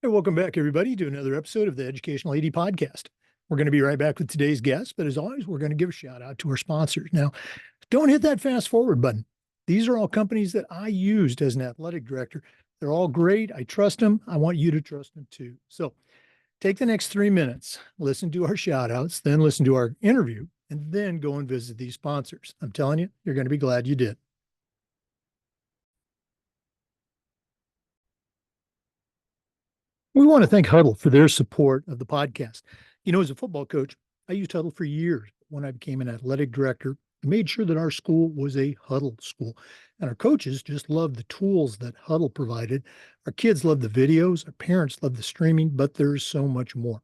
Hey, welcome back, everybody, to another episode of the Educational AD Podcast. We're going to be right back with today's guest, but as always, we're going to give a shout out to our sponsors. Now, don't hit that fast forward button. These are all companies that I used as an athletic director. They're all great. I trust them. I want you to trust them too. So take the next 3 minutes, listen to our shout outs, then listen to our interview, and then go and visit these sponsors. I'm telling you, you're going to be glad you did. We want to thank Huddle for their support of the podcast. As a football coach, I used Huddle for years. When I became an athletic director, I made sure that our school was a Huddle school. And our coaches just loved the tools that Huddle provided. Our kids loved the videos, our parents loved the streaming, but there's so much more.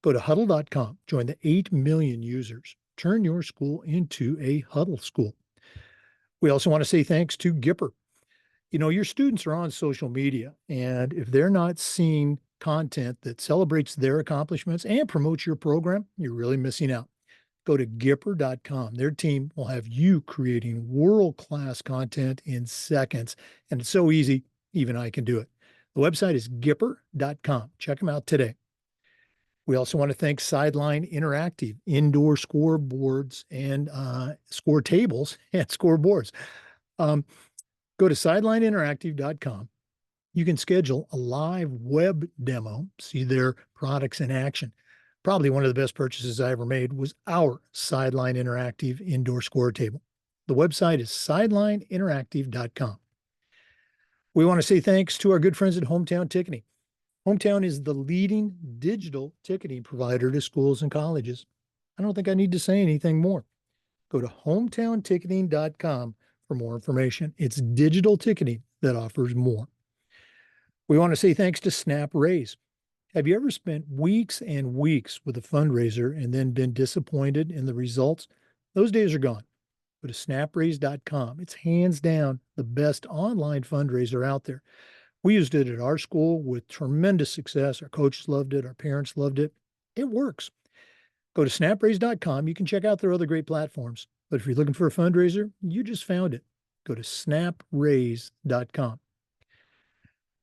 Go to huddle.com, join the 8 million users. Turn your school into a Huddle school. We also want to say thanks to Gipper. Your students are on social media, and if they're not seeing content that celebrates their accomplishments and promotes your program, you're really missing out. Go to Gipper.com. Their team will have you creating world-class content in seconds, and it's so easy, even I can do it. The website is Gipper.com. Check them out today. We also want to thank Sideline Interactive, indoor scoreboards and score tables and scoreboards. Go to sidelineinteractive.com. You can schedule a live web demo, see their products in action. Probably one of the best purchases I ever made was our Sideline Interactive indoor score table. The website is sidelineinteractive.com. We want to say thanks to our good friends at Hometown Ticketing. Hometown is the leading digital ticketing provider to schools and colleges. I don't think I need to say anything more. Go to hometownticketing.com for more information. It's digital ticketing that offers more. We want to say thanks to Snap Raise. Have you ever spent weeks and weeks with a fundraiser and then been disappointed in the results? Those days are gone. Go to snapraise.com. It's hands down the best online fundraiser out there. We used it at our school with tremendous success. Our coaches loved it. Our parents loved it. It works. Go to snapraise.com. You can check out their other great platforms. But if you're looking for a fundraiser, you just found it. Go to snapraise.com.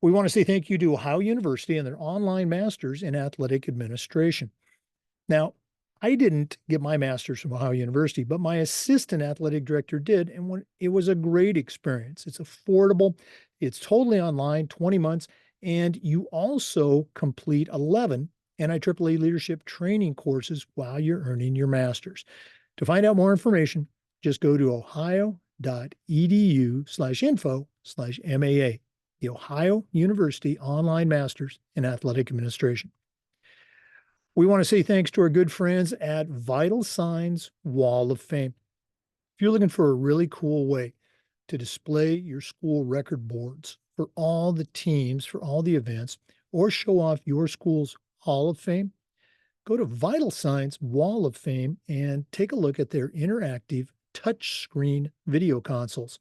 We want to say thank you to Ohio University and their online masters in athletic administration. Now, I didn't get my master's from Ohio University, but my assistant athletic director did, and it was a great experience. It's affordable, it's totally online, 20 months, and you also complete 11 NIAAA leadership training courses while you're earning your master's. To find out more information, just go to ohio.edu/info/MAA, the Ohio University Online Masters in Athletic Administration. We want to say thanks to our good friends at Vital Signs Wall of Fame. If you're looking for a really cool way to display your school record boards for all the teams, for all the events, or show off your school's Hall of Fame, go to Vital Signs Wall of Fame and take a look at their interactive touchscreen video consoles.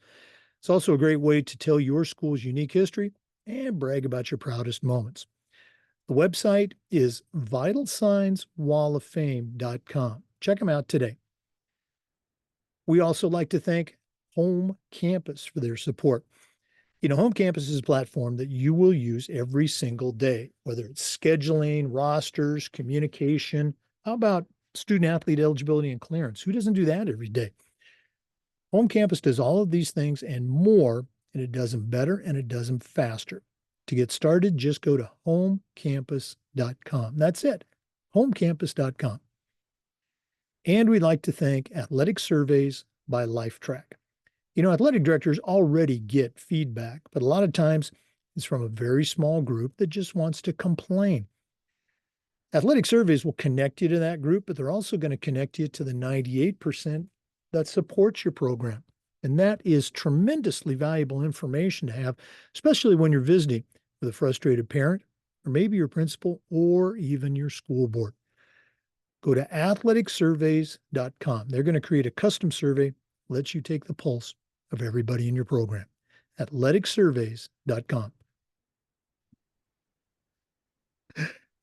It's also a great way to tell your school's unique history and brag about your proudest moments. The website is vitalsignswalloffame.com. Check them out today. We also like to thank Home Campus for their support. Home Campus is a platform that you will use every single day, whether it's scheduling, rosters, communication. How about student athlete eligibility and clearance? Who doesn't do that every day? Home Campus does all of these things and more, and it does them better and it does them faster. To get started, just go to homecampus.com. That's it, homecampus.com. And we'd like to thank Athletic Surveys by LifeTrack. Athletic directors already get feedback, but a lot of times it's from a very small group that just wants to complain. Athletic Surveys will connect you to that group, but they're also going to connect you to the 98% that supports your program. And that is tremendously valuable information to have, especially when you're visiting with a frustrated parent, or maybe your principal, or even your school board. Go to athleticsurveys.com. They're going to create a custom survey, lets you take the pulse of everybody in your program. athleticsurveys.com.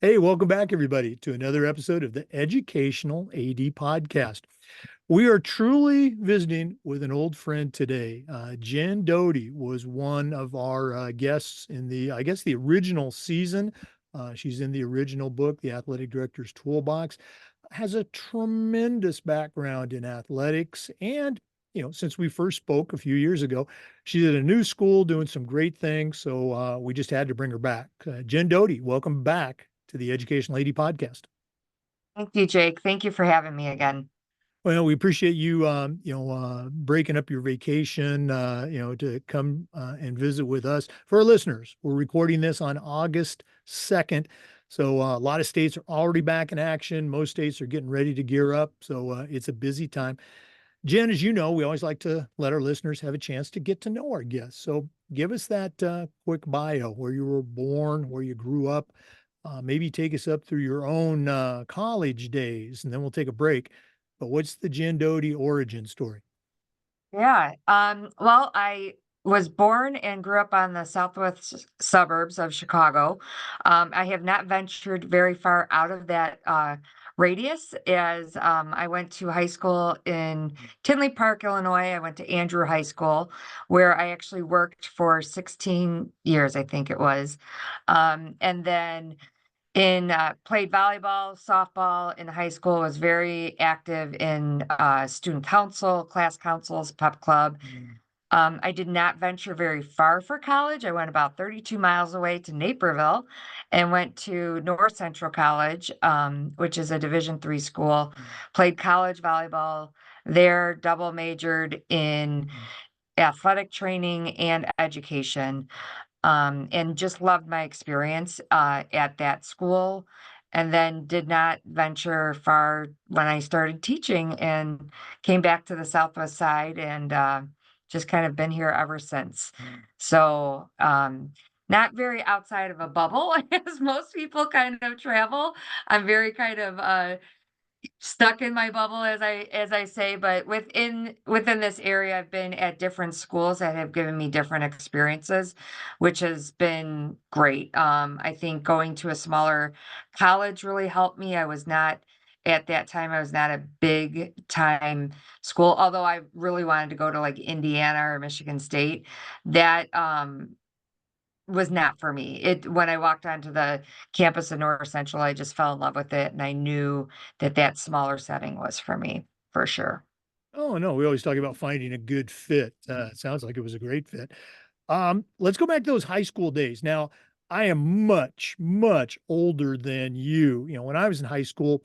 Hey, welcome back, everybody, to another episode of the Educational AD Podcast. We are truly visiting with an old friend today. Jen Doede was one of our guests in the original season She's in the original book, The Athletic Director's Toolbox, has a tremendous background in athletics. And, since we first spoke a few years ago, she's at a new school doing some great things. So we just had to bring her back. Jen Doede, welcome back to the Education Lady podcast. Thank you, Jake. Thank you for having me again. Well, we appreciate you, breaking up your vacation, to come and visit with us. For our listeners, we're recording this on August 2nd. So a lot of states are already back in action. Most states are getting ready to gear up. So it's a busy time. Jen, as you know, we always like to let our listeners have a chance to get to know our guests. So give us that quick bio, where you were born, where you grew up. Maybe take us up through your own college days, and then we'll take a break. But what's the Jen Doede origin story? Yeah. Well, I was born and grew up on the southwest suburbs of Chicago. I have not ventured very far out of that radius as I went to high school in Tinley Park, Illinois. I went to Andrew High School, where I actually worked for 16 years, I think it was. And then played volleyball, softball in high school, was very active in student council, class councils, pep club. I did not venture very far for college. I went about 32 miles away to Naperville and went to North Central College, which is a Division III school. Played college volleyball there, double majored in athletic training and education, and just loved my experience at that school. And then did not venture far when I started teaching and came back to the Southwest side and just kind of been here ever since. So, not very outside of a bubble as most people kind of travel. I'm very kind of stuck in my bubble as I say, but within this area, I've been at different schools that have given me different experiences, which has been great. I think going to a smaller college really helped me. At that time, I was not a big time school, although I really wanted to go to like Indiana or Michigan State. That was not for me. It When I walked onto the campus of North Central, I just fell in love with it, and I knew that that smaller setting was for me, for sure. Oh, no, we always talk about finding a good fit. It sounds like it was a great fit. Let's go back to those high school days. Now, I am much, much older than you. When I was in high school,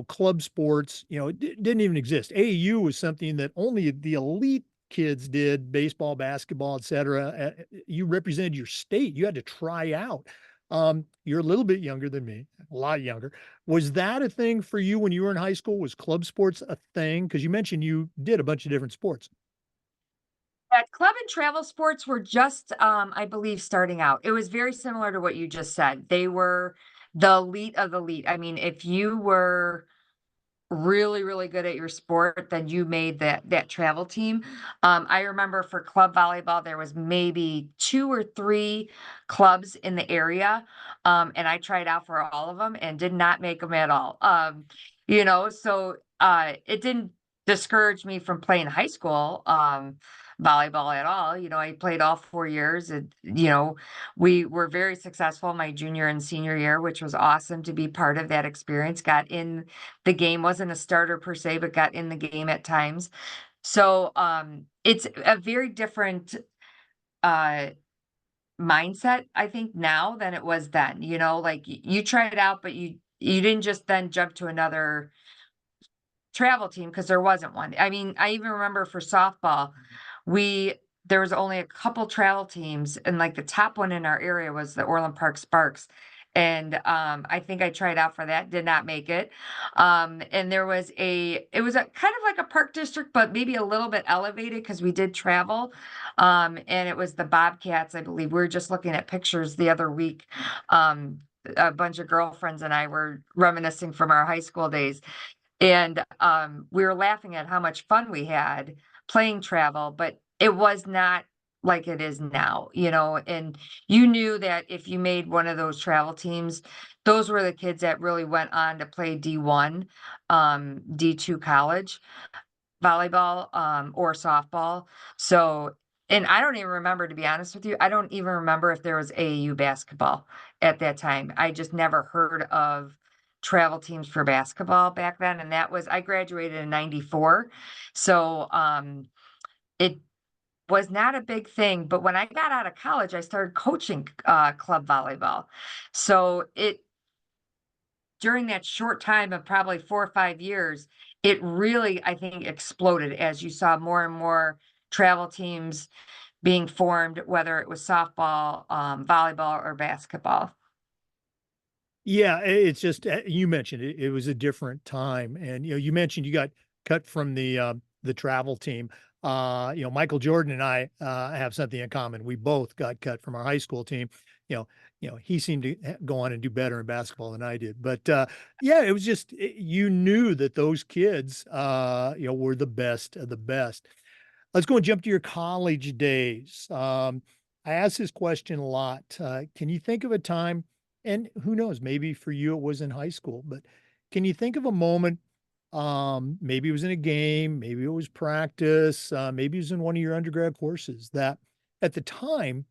club sports, it didn't even exist. AAU was something that only the elite kids did, baseball, basketball, et cetera. You represented your state. You had to try out. You're a little bit younger than me, a lot younger. Was that a thing for you when you were in high school? Was club sports a thing? Because you mentioned you did a bunch of different sports. That club and travel sports were just, I believe, starting out. It was very similar to what you just said. They were the elite of the elite. I mean, if you were really, really good at your sport, then you made that travel team. I remember for club volleyball, there was maybe 2 or 3 clubs in the area, and I tried out for all of them and did not make them at all. So it didn't discourage me from playing high school volleyball at all. I played all 4 years, and we were very successful my junior and senior year, which was awesome to be part of that experience. Got in the game, wasn't a starter per se, but got in the game at times. So, it's a very different, uh, mindset, I think, now than it was then. Like, you tried it out, but you didn't just then jump to another travel team because there wasn't one. I mean, I even remember for softball, we there was only a couple travel teams, and like the top one in our area was the Orland Park Sparks. And I think I tried out for that, did not make it. And it was a kind of like a park district, but maybe a little bit elevated because we did travel. And it was the Bobcats, I believe. We were just looking at pictures the other week. A bunch of girlfriends and I were reminiscing from our high school days, and, we were laughing at how much fun we had playing travel, but it was not like it is now, and you knew that if you made one of those travel teams, those were the kids that really went on to play D1, D2 college volleyball, or softball. So and I don't even remember, to be honest with you, I don't even remember if there was AAU basketball at that time. I just never heard of travel teams for basketball back then, and that was I graduated in '94, so, it was not a big thing, but when I got out of college, I started coaching, club volleyball. So it during that short time of probably 4 or 5 years, it really, I think, exploded as you saw more and more travel teams being formed, whether it was softball, volleyball, or basketball. Yeah, it's just you mentioned it, it was a different time, and you mentioned you got cut from the travel team. Michael Jordan and I have something in common. We both got cut from our high school team. He seemed to go on and do better in basketball than I did. But yeah, it was just you knew that those kids, were the best of the best. Let's go and jump to your college days. I ask this question a lot. Can you think of a time, and who knows, maybe for you it was in high school, but can you think of a moment, maybe it was in a game, maybe it was practice, maybe it was in one of your undergrad courses that at the time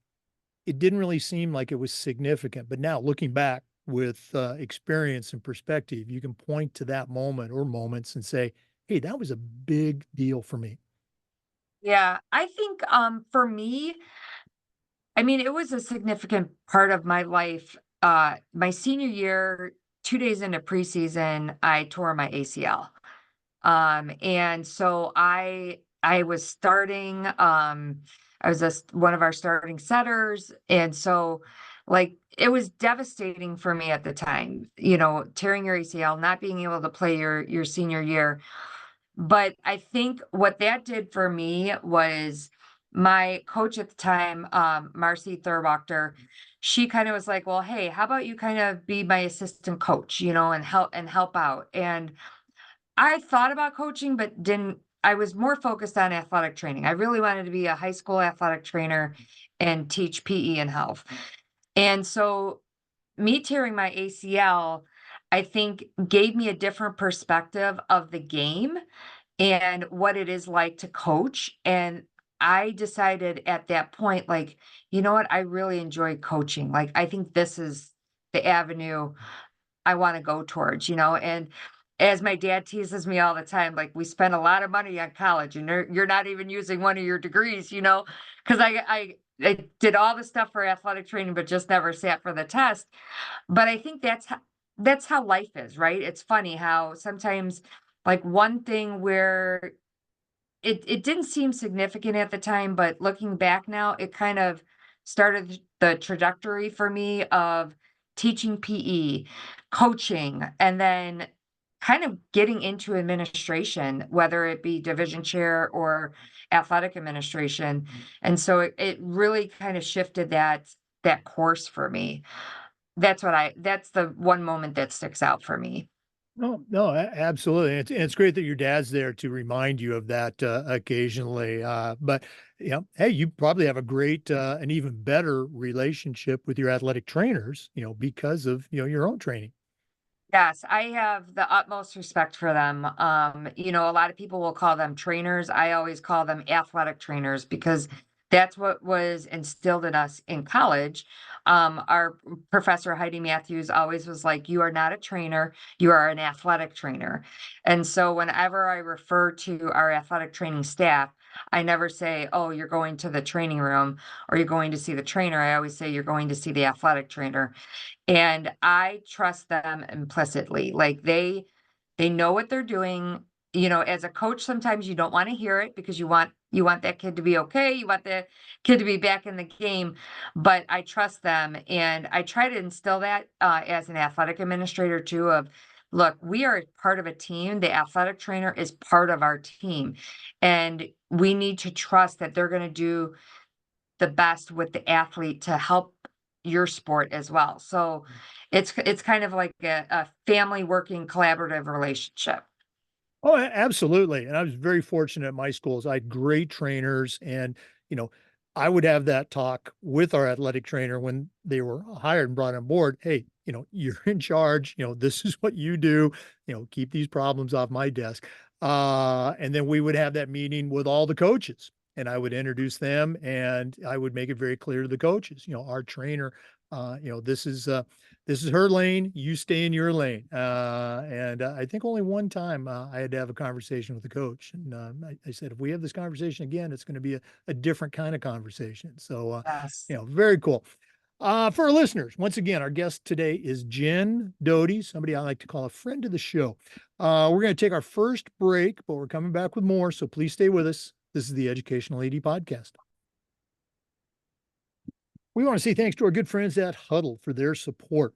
it didn't really seem like it was significant, but now looking back with experience and perspective, you can point to that moment or moments and say, hey, that was a big deal for me. Yeah, I think, for me, I mean, it was a significant part of my life. My senior year, 2 days into preseason, I tore my ACL. And so I was starting, I was one of our starting setters, and so, like, it was devastating for me at the time, tearing your ACL, not being able to play your senior year. But I think what that did for me was my coach at the time, Marcy Thurwachter, she kind of was like, "Well, hey, how about you kind of be my assistant coach, and help out?" And I thought about coaching, but didn't. I was more focused on athletic training. I really wanted to be a high school athletic trainer and teach PE and health. And so me tearing my ACL, I think gave me a different perspective of the game and what it is like to coach. And I decided at that point, like, you know what? I really enjoy coaching. Like, I think this is the avenue I want to go towards, and as my dad teases me all the time, like, we spend a lot of money on college and you're not even using one of your degrees, because I did all the stuff for athletic training, but just never sat for the test. But I think that's how life is, right? It's funny how sometimes, like, one thing where it didn't seem significant at the time, but looking back now, it kind of started the trajectory for me of teaching PE, coaching, and then kind of getting into administration, whether it be division chair or athletic administration. And so it really kind of shifted that course for me. That's the one moment that sticks out for me. No, no, absolutely. It's great that your dad's there to remind you of that occasionally. But hey, you probably have a great and even better relationship with your athletic trainers, because of your own training. Yes, I have the utmost respect for them. A lot of people will call them trainers. I always call them athletic trainers because that's what was instilled in us in college. Our professor, Heidi Matthews, always was like, "You are not a trainer, you are an athletic trainer." And so whenever I refer to our athletic training staff, I never say, "Oh, you're going to the training room or you're going to see the trainer." I always say, "You're going to see the athletic trainer." And I trust them implicitly. Like, they know what they're doing. As a coach, sometimes you don't want to hear it because you want that kid to be okay. You want the kid to be back in the game. But I trust them, and I try to instill that as an athletic administrator too. Of look, we are part of a team. The athletic trainer is part of our team, and we need to trust that they're going to do the best with the athlete to help your sport as well. So it's kind of like a family working collaborative relationship. Oh, absolutely. And I was very fortunate at my schools. I had great trainers, and you know, I would have that talk with our athletic trainer when they were hired and brought on board. Hey, you're in charge. This is what you do. Keep these problems off my desk. And then we would have that meeting with all the coaches. and I would introduce them, and I would make it very clear to the coaches, our trainer, this is her lane. You stay in your lane. And I think only one time I had to have a conversation with the coach, and I said, if we have this conversation again, it's going to be a different kind of conversation. So, Yes. very cool. For our listeners, once again, our guest today is Jen Doede, somebody I like to call a friend of the show. We're going to take our first break, but we're coming back with more. So please stay with us. This is the Educational AD Podcast. We want to say thanks to our good friends at Huddle for their support.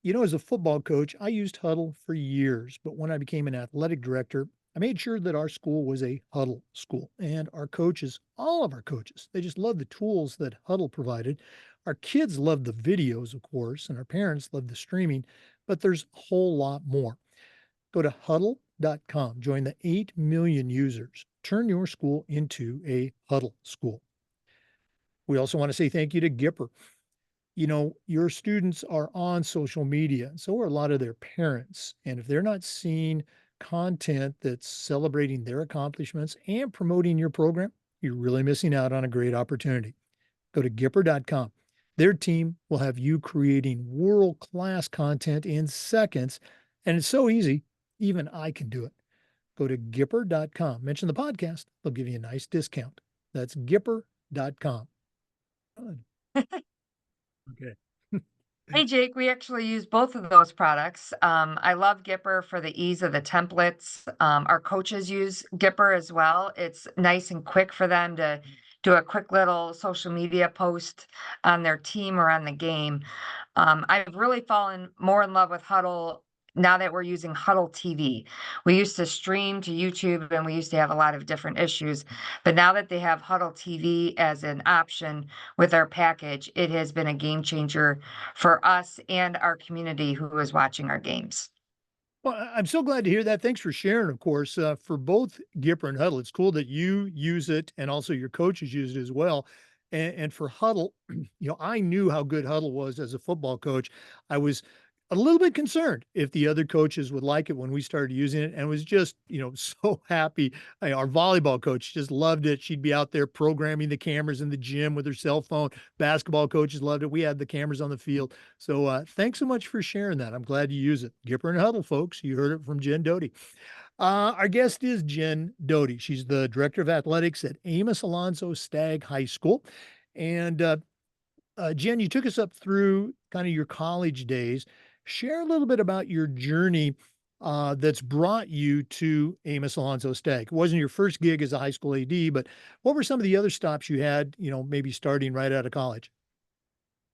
As a football coach, I used Huddle for years, but when I became an athletic director, I made sure that our school was a Huddle school. And our coaches, all of our coaches, they just loved the tools that Huddle provided. Our kids loved the videos, of course, and our parents loved the streaming, but there's a whole lot more. Go to huddle.com, join the 8 million users. Turn your school into a Huddle school. We also want to say thank you to Gipper. Your students are on social media, and so are a lot of their parents. And if they're not seeing content that's celebrating their accomplishments and promoting your program, you're really missing out on a great opportunity. Go to Gipper.com. Their team will have you creating world-class content in seconds, and it's so easy, even I can do it. Go to Gipper.com. Mention the podcast. They'll give you a nice discount. That's Gipper.com. Okay. Hey Jake, we actually use both of those products. I love Gipper for the ease of the templates. Our coaches use Gipper as well. It's nice and quick for them to do a quick little social media post on their team or on the game. I've really fallen more in love with Huddle now that we're using Huddle TV. We used to stream to YouTube and we used to have a lot of different issues. But now that they have Huddle TV as an option with our package, it has been a game changer for us and our community who is watching our games. Well, I'm so glad to hear that. Thanks for sharing, of course, for both Gipper and Huddle. It's cool that you use it and also your coaches use it as well. And for Huddle, I knew how good Huddle was as a football coach. I was a little bit concerned if the other coaches would like it when we started using it, and was just, so happy. Our volleyball coach just loved it. She'd be out there programming the cameras in the gym with her cell phone. Basketball coaches loved it. We had the cameras on the field. So thanks so much for sharing that. I'm glad you use it. Gipper and Huddle, folks. You heard it from Jen Doede. Our guest is Jen Doede. She's the director of athletics at Amos Alonzo Stagg High School. And Jen, you took us up through kind of your college days. Share a little bit about your journey that's brought you to Amos Alonzo Stagg. It wasn't your first gig as a high school AD, but what were some of the other stops you had, maybe starting right out of college?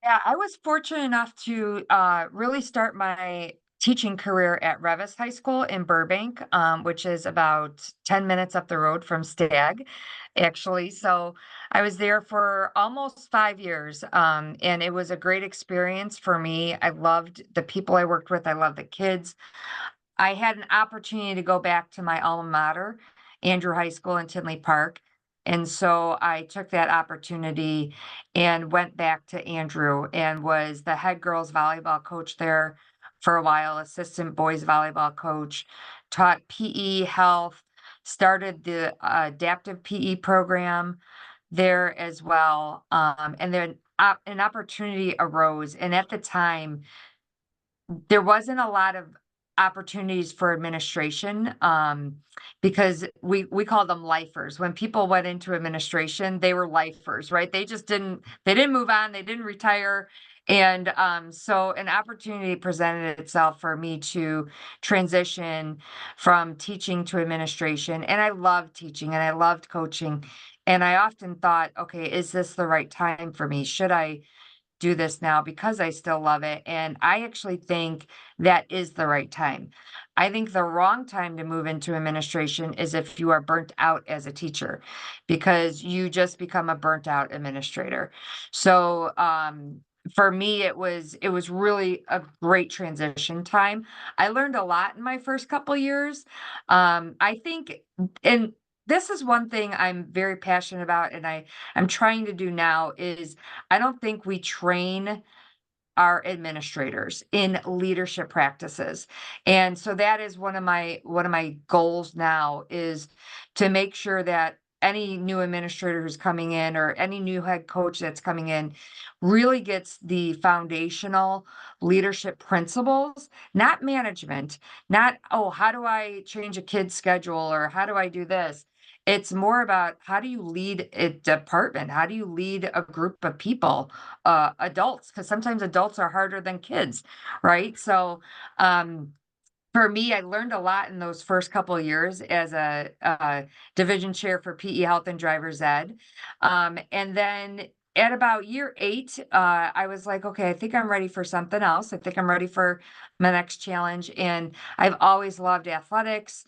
Yeah, I was fortunate enough to really start my teaching career at Revis High School in Burbank, which is about 10 minutes up the road from Stagg, actually. So I was there for almost 5 years, and it was a great experience for me. I loved the people I worked with, I loved the kids. I had an opportunity to go back to my alma mater, Andrew High School in Tinley Park. And so I took that opportunity and went back to Andrew and was the head girls volleyball coach there for a while, assistant boys volleyball coach, taught PE health, started the adaptive PE program there as well. And then an opportunity arose. And at the time, there wasn't a lot of opportunities for administration, because we call them lifers. When people went into administration, they were lifers, right? They didn't move on, they didn't retire. And so an opportunity presented itself for me to transition from teaching to administration. And I loved teaching and I loved coaching. And I often thought, okay, is this the right time for me? Should I do this now because I still love it? And I actually think that is the right time. I think the wrong time to move into administration is if you are burnt out as a teacher, because you just become a burnt out administrator. So for me, it was really a great transition time. I learned a lot in my first couple years. I think, and this is one thing I'm very passionate about, and I'm trying to do now is I don't think we train our administrators in leadership practices. And so that is one of my goals now is to make sure that any new administrator who's coming in or any new head coach that's coming in really gets the foundational leadership principles, not management, not, oh, how do I change a kid's schedule or how do I do this? It's more about how do you lead a department? How do you lead a group of people, adults? Because sometimes adults are harder than kids, right? So, um, for me, I learned a lot in those first couple of years as a division chair for PE Health and Driver's Ed. And then at about year 8, I was like, okay, I think I'm ready for something else. I think I'm ready for my next challenge. And I've always loved athletics.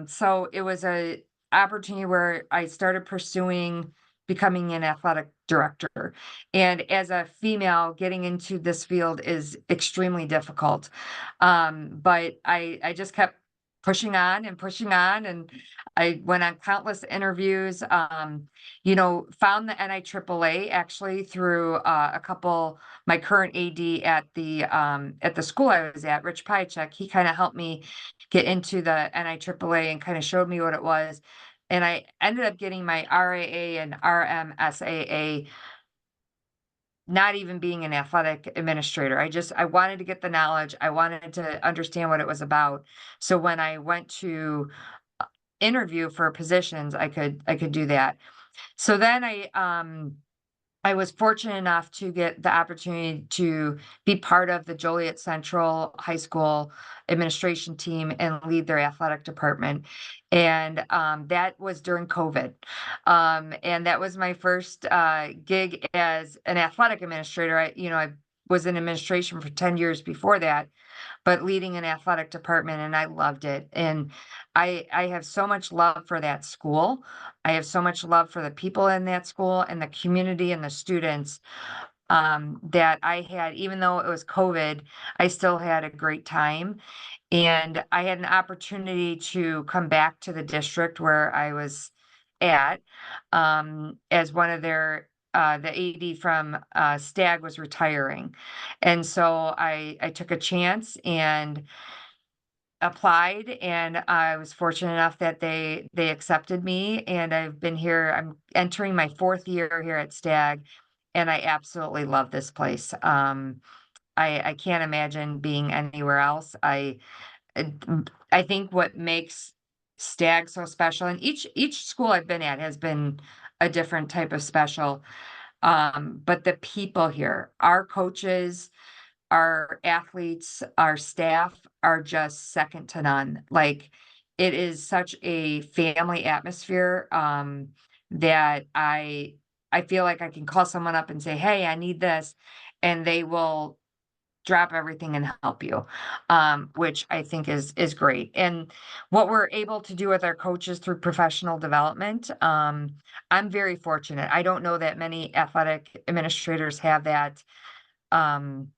So it was a opportunity where I started pursuing becoming an athletic director. And as a female, getting into this field is extremely difficult. But I just kept pushing on, and I went on countless interviews, found the NIAAA actually through, a couple my current AD at the school I was at, Rich Piacek. He kinda helped me get into the NIAAA and kinda showed me what it was, and I ended up getting my RAA and RMSAA, not even being an athletic administrator. I wanted to get the knowledge. I wanted to understand what it was about. So when I went to interview for positions, I could do that. So then I was fortunate enough to get the opportunity to be part of the Joliet Central High School administration team and lead their athletic department. And that was during COVID. And that was my first gig as an athletic administrator. I was in administration for 10 years before that, but leading an athletic department, and I loved it. And I have so much love for that school. I have so much love for the people in that school and the community and the students, that I had, even though it was COVID, I still had a great time. And I had an opportunity to come back to the district where I was at, as one of the AD from Stagg was retiring. And so I took a chance and applied, and I was fortunate enough that they accepted me, and I've been here. I'm entering my 4th year here at Stagg, and I absolutely love this place. I can't imagine being anywhere else. I think what makes Stagg so special, and each school I've been at has been a different type of special. But the people here, our coaches, our athletes, our staff are just second to none. Like, it is such a family atmosphere, that I feel like I can call someone up and say, "Hey, I need this," and they will drop everything and help you, which I think is great. And what we're able to do with our coaches through professional development, I'm very fortunate. I don't know that many athletic administrators have that, um,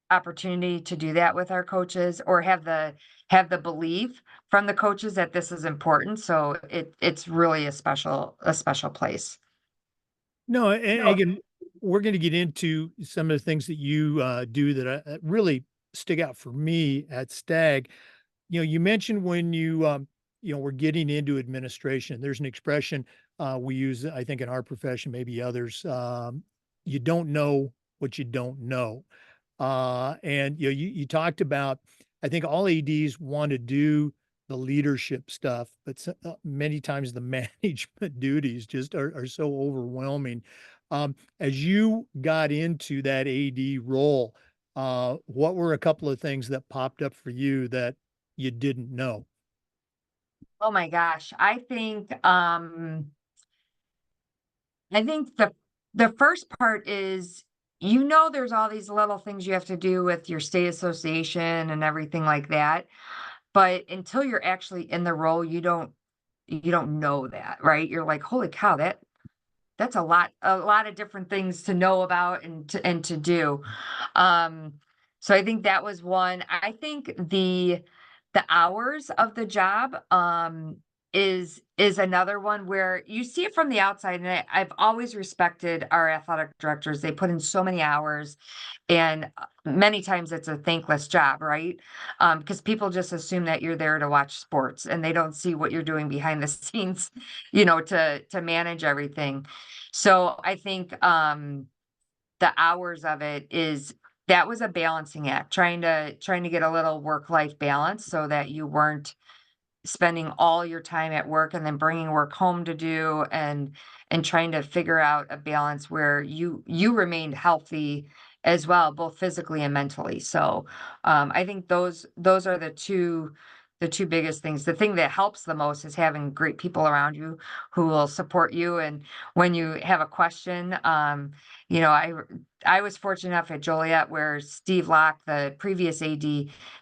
opportunity to do that with our coaches, or have the belief from the coaches that this is important. So it's really a special place. No, and again, we're going to get into some of the things that you do that really stick out for me at Stag. You mentioned when you were getting into administration. There's an expression we use, I think, in our profession, maybe others. You don't know what you don't know. And you talked about, I think all ADs want to do the leadership stuff, but many times the management duties just are so overwhelming. As you got into that AD role, what were a couple of things that popped up for you that you didn't know? Oh my gosh. I think the first part is, there's all these little things you have to do with your state association and everything like that. But until you're actually in the role, you don't know that, right? You're like, holy cow, that's a lot of different things to know about and to do. Um, so I think that was one. I think the hours of the job, is another one where you see it from the outside, and I've always respected our athletic directors. They put in so many hours, and many times it's a thankless job, right? Because people just assume that you're there to watch sports, and they don't see what you're doing behind the scenes, to manage everything. So I think the hours of it is that was a balancing act, trying to get a little work life balance so that you weren't spending all your time at work and then bringing work home to do, and trying to figure out a balance where you remained healthy as well, both physically and mentally. So I think those are the two biggest things. The thing that helps the most is having great people around you who will support you, and when you have a question, you know i I was fortunate enough at Joliet where Steve Locke, the previous AD,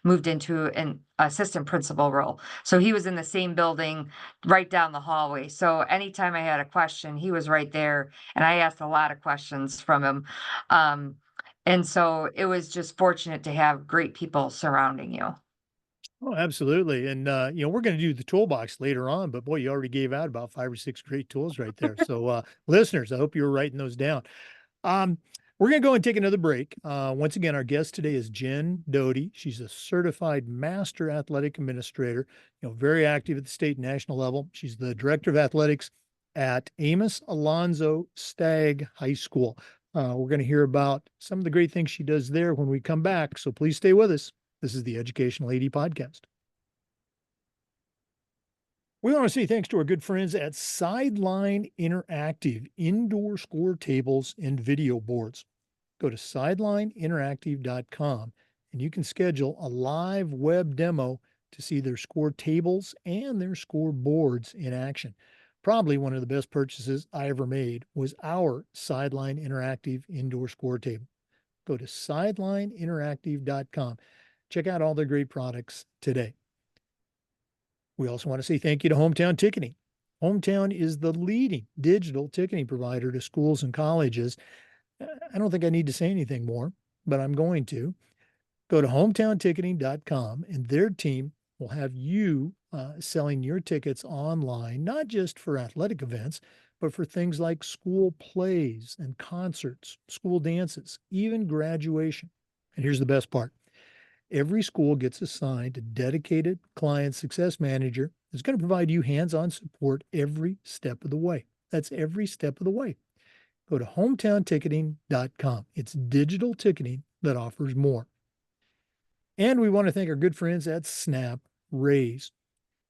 moved into an assistant principal role. So he was in the same building right down the hallway. So anytime I had a question, he was right there. And I asked a lot of questions from him. Um, and so it was just fortunate to have great people surrounding you. Oh, absolutely. And, we're going to do the toolbox later on, but boy, you already gave out about 5 or 6 great tools right there. So, listeners, I hope you were writing those down. Um, we're going to go and take another break. Once again, our guest today is Jen Doede. She's a certified master athletic administrator, very active at the state and national level. She's the director of athletics at Amos Alonzo Stagg High School. We're going to hear about some of the great things she does there when we come back. So please stay with us. This is the Educational AD Podcast. We want to say thanks to our good friends at Sideline Interactive indoor score tables and video boards. Go to sidelineinteractive.com and you can schedule a live web demo to see their score tables and their score boards in action. Probably one of the best purchases I ever made was our Sideline Interactive indoor score table. Go to sidelineinteractive.com. Check out all their great products today. We also want to say thank you to Hometown Ticketing. Hometown is the leading digital ticketing provider to schools and colleges. I don't think I need to say anything more, but I'm going to. Go to hometownticketing.com and their team will have you selling your tickets online, not just for athletic events, but for things like school plays and concerts, school dances, even graduation. And here's the best part. Every school gets assigned a dedicated client success manager that's going to provide you hands-on support every step of the way. That's every step of the way. Go to hometownticketing.com. It's digital ticketing that offers more. And we want to thank our good friends at Snap Raise.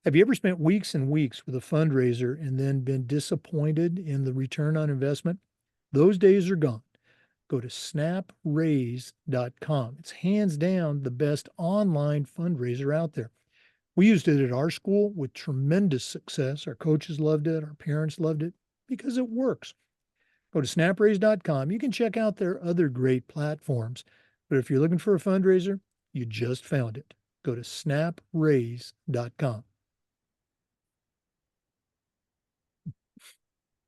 Have you ever spent weeks and weeks with a fundraiser and then been disappointed in the return on investment? Those days are gone. Go to snapraise.com. It's hands down the best online fundraiser out there. We used it at our school with tremendous success. Our coaches loved it. Our parents loved it because it works. Go to snapraise.com. You can check out their other great platforms. But if you're looking for a fundraiser, you just found it. Go to snapraise.com.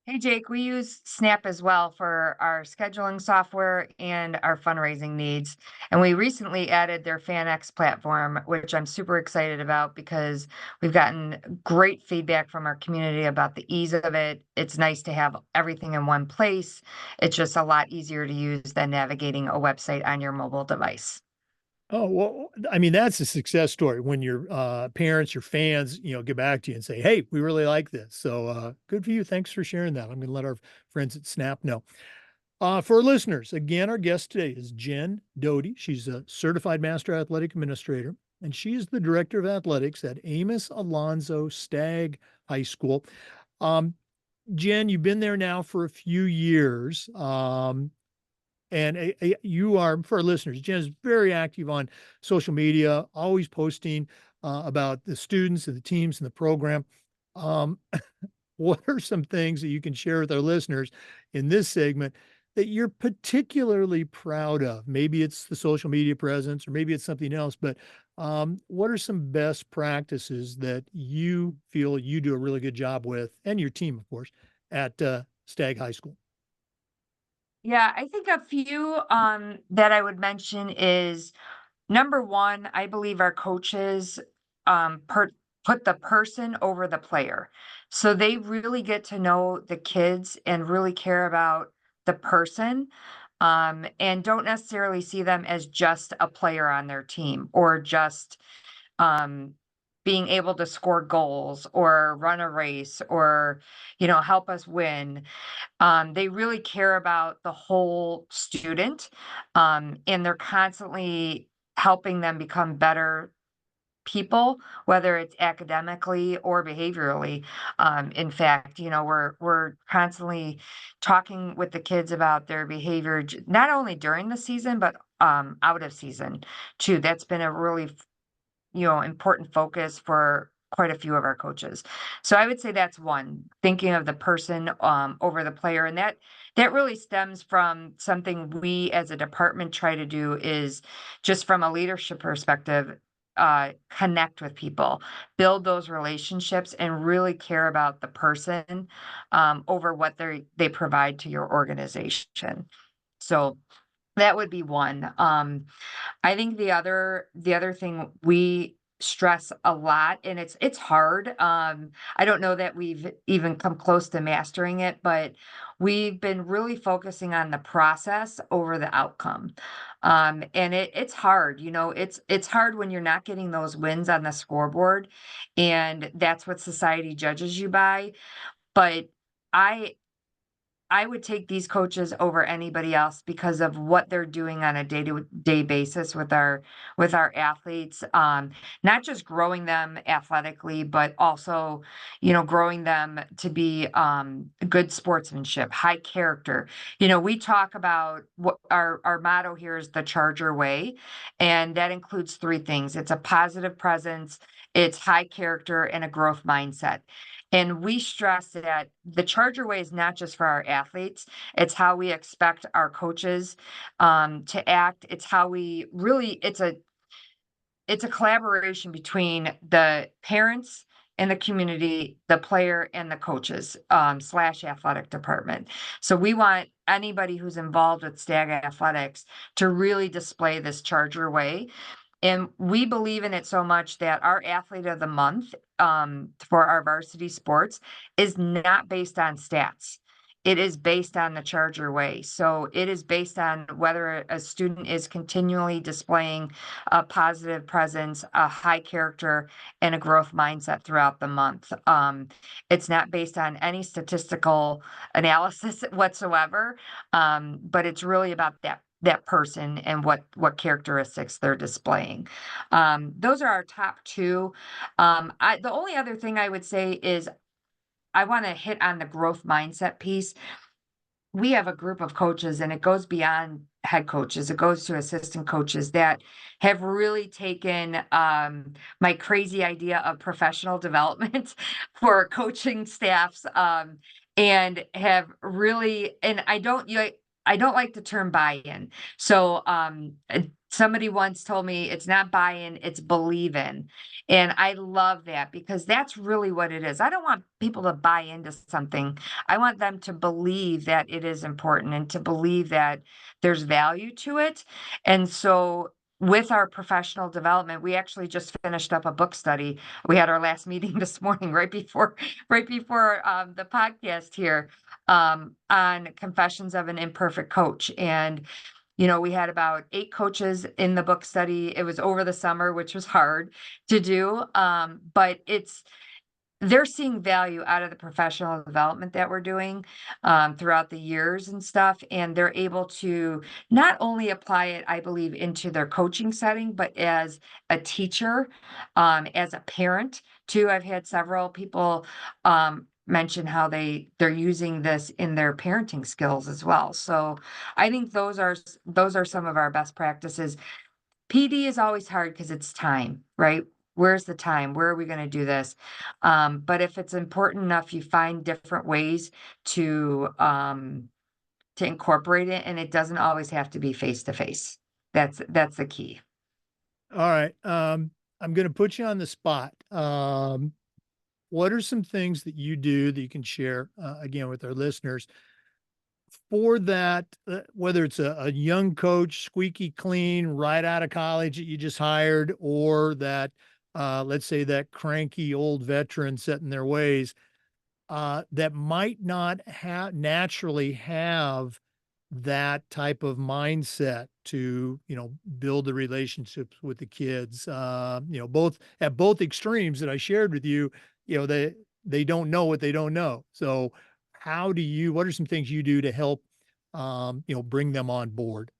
Hey Jake, we use Snap as well for our scheduling software and our fundraising needs. And we recently added their FanX platform, which I'm super excited about because we've gotten great feedback from our community about the ease of it. It's nice to have everything in one place. It's just a lot easier to use than navigating a website on your mobile device. Oh, well, I mean, that's a success story when your parents, your fans, get back to you and say, hey, we really like this. So good for you. Thanks for sharing that. I'm going to let our friends at Snap know. For our listeners, again, our guest today is Jen Doede. She's a certified master athletic administrator, and she is the director of athletics at Amos Alonzo Stagg High School. Jen, you've been there now for a few years. And you are, for our listeners, Jen is very active on social media, always posting about the students and the teams and the program. Um, what are some things that you can share with our listeners in this segment that you're particularly proud of? Maybe it's the social media presence, or maybe it's something else, but what are some best practices that you feel you do a really good job with, and your team, of course, at Stagg High School? Yeah, I think a few that I would mention is number one, I believe our coaches put the person over the player. So they really get to know the kids and really care about the person, and don't necessarily see them as just a player on their team or just um, being able to score goals or run a race or, help us win. They really care about the whole student, and they're constantly helping them become better people, whether it's academically or behaviorally. In fact, we're constantly talking with the kids about their behavior, not only during the season, but out of season too. That's been a really important focus for quite a few of our coaches. So I would say that's one, thinking of the person over the player. And that really stems from something we as a department try to do is just from a leadership perspective, connect with people, build those relationships and really care about the person over what they provide to your organization. So that would be one. I think the other thing we stress a lot, and it's hard. I don't know that we've even come close to mastering it, but we've been really focusing on the process over the outcome. And it's hard, it's hard when you're not getting those wins on the scoreboard, and that's what society judges you by. But I I would take these coaches over anybody else because of what they're doing on a day-to-day basis with our athletes, not just growing them athletically, but also, growing them to be good sportsmanship, high character. We talk about what our motto here is the Charger Way, and that includes three things. It's a positive presence, it's high character, and a growth mindset. And we stress that the Charger Way is not just for our athletes, it's how we expect our coaches to act. It's how we really it's a collaboration between the parents and the community, the player and the coaches slash athletic department. So we want anybody who's involved with Stag Athletics to really display this Charger Way, and we believe in it so much that our athlete of the month for our varsity sports is not based on stats. It is based on the Charger Way. So it is based on whether a student is continually displaying a positive presence, a high character, and a growth mindset throughout the month. It's not based on any statistical analysis whatsoever, but it's really about that person and what characteristics they're displaying. Those are our top two. The only other thing I would say is I want to hit on the growth mindset piece. We have a group of coaches and it goes beyond head coaches, it goes to assistant coaches that have really taken my crazy idea of professional development for coaching staffs, and have really, and I don't like the term buy-in. So somebody once told me it's not buy-in, it's believe in. And I love that because that's really what it is. I don't want people to buy into something. I want them to believe that it is important and to believe that there's value to it. And so with our professional development, we actually just finished up a book study. We had our last meeting this morning, right before the podcast here, on Confessions of an Imperfect Coach. And we had about 8 coaches in the book study. It was over the summer, which was hard to do. But they're seeing value out of the professional development that we're doing throughout the years and stuff. And they're able to not only apply it, I believe, into their coaching setting, but as a teacher, as a parent too. I've had several people mention how they're using this in their parenting skills as well. So I think those are some of our best practices. PD is always hard because it's time, right? Where's the time? Where are we going to do this? But if it's important enough, you find different ways to incorporate it, and it doesn't always have to be face to face. That's the key. All right. I'm going to put you on the spot. What are some things that you do that you can share again with our listeners for that, whether it's a young coach, squeaky clean, right out of college that you just hired, or that let's say that cranky old veteran set in their ways, that might not have naturally have that type of mindset to, build the relationships with the kids. Both at both extremes that I shared with you, they don't know what they don't know. So what are some things you do to help, bring them on board?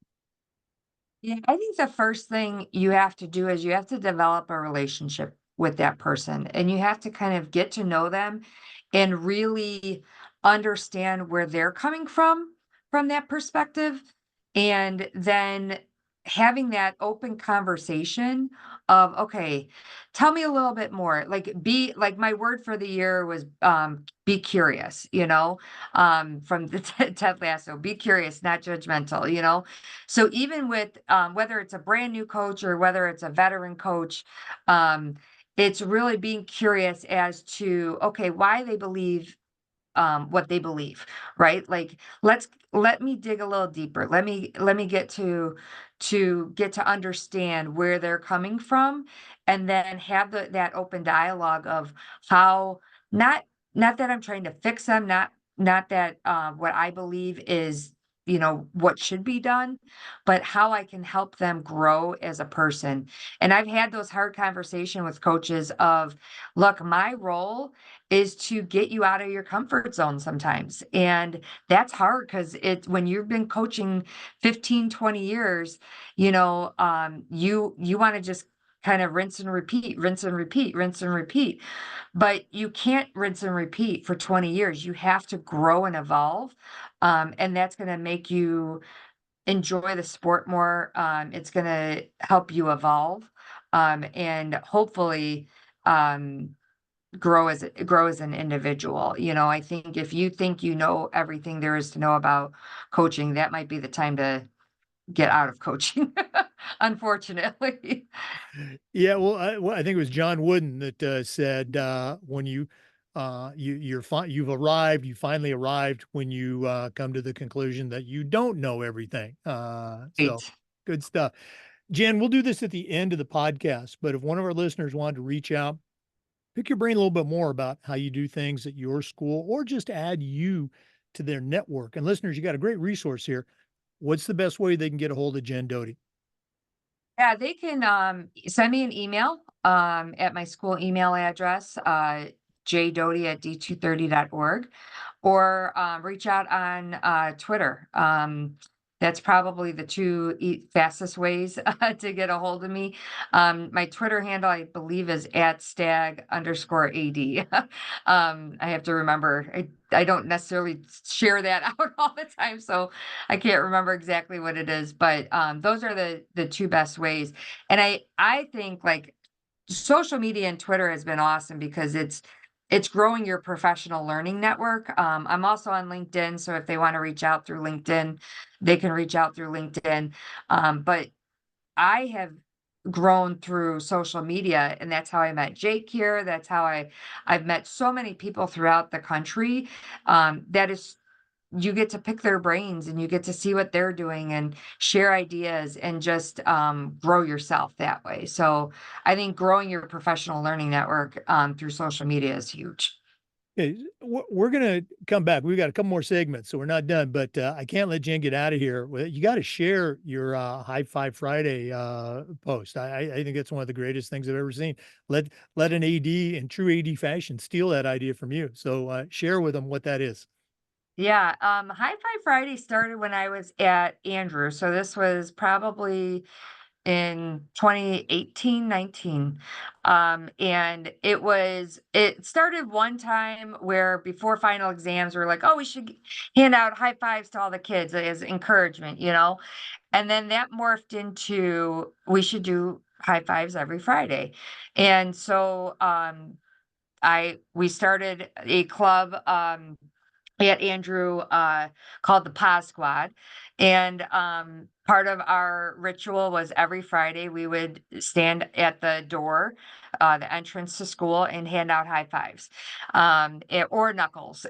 Yeah, I think the first thing you have to do is you have to develop a relationship with that person and you have to kind of get to know them and really understand where they're coming from that perspective. And then having that open conversation of, okay, tell me a little bit more. Like be like my word for the year was be curious, from the Ted Lasso, be curious, not judgmental. So even with whether it's a brand new coach or whether it's a veteran coach, um, it's really being curious as to okay, why they believe what they believe, right? Like let me dig a little deeper. Let me get to understand where they're coming from and then have that open dialogue of how not not that I'm trying to fix them, not that what I believe is what should be done, but how I can help them grow as a person. And I've had those hard conversation with coaches of, look, my role is to get you out of your comfort zone sometimes. And that's hard because it's when you've been coaching 15, 20 years, you want to just kind of rinse and repeat, rinse and repeat, rinse and repeat. But you can't rinse and repeat for 20 years. You have to grow and evolve. And that's going to make you enjoy the sport more. It's going to help you evolve. And hopefully, um, grow as an individual. I think if you think you know everything there is to know about coaching, that might be the time to get out of coaching, unfortunately. Yeah, well, I think it was John Wooden that said when you finally arrived when you come to the conclusion that you don't know everything. So Right. good stuff. Jen, we'll do this at the end of the podcast, but if one of our listeners wanted to reach out, pick your brain a little bit more about how you do things at your school, or just add you to their network. And listeners, you got a great resource here. What's the best way they can get a hold of Jen Doede? Yeah, they can send me an email at my school email address, jdodie@d230.org, or reach out on Twitter. That's probably the two fastest ways to get a hold of me. My Twitter handle, I believe, is at stag_AD. I have to remember. I don't necessarily share that out all the time, so I can't remember exactly what it is. But those are the two best ways. And I think like social media and Twitter has been awesome because it's growing your professional learning network. I'm also on LinkedIn, so if they want to reach out through LinkedIn, they can reach out through LinkedIn. But I have grown through social media, and that's how I met Jake here. That's how I've met so many people throughout the country. That is you get to pick their brains and you get to see what they're doing and share ideas and just grow yourself that way. So I think growing your professional learning network through social media is huge. Okay, we're gonna come back. We've got a couple more segments, so we're not done. But I can't let Jen get out of here. You got to share your High Five Friday post. I think that's one of the greatest things I've ever seen. Let an AD in true AD fashion steal that idea from you. So share with them what that is. Yeah, High Five Friday started when I was at Andrew. So this was probably in 2018, 19. And it started one time where before final exams, we are like, oh, we should hand out high fives to all the kids as encouragement. And then that morphed into we should do high fives every Friday. And so we started a club at Andrew called the Paz Squad. And part of our ritual was every Friday we would stand at the door, the entrance to school, and hand out high fives or knuckles.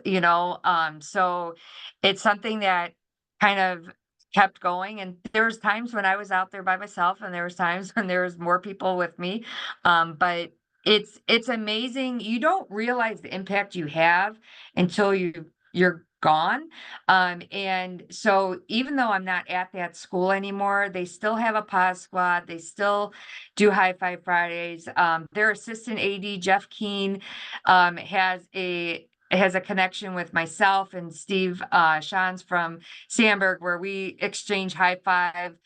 So it's something that kind of kept going, and there was times when I was out there by myself, and there was times when there was more people with me, but it's amazing. You don't realize the impact you have until you're gone, and so even though I'm not at that school anymore, they still have a pause squad, they still do High Five Fridays. Their assistant AD, Jeff Keen, has a connection with myself and Steve Shans from Sandberg, where we exchange high five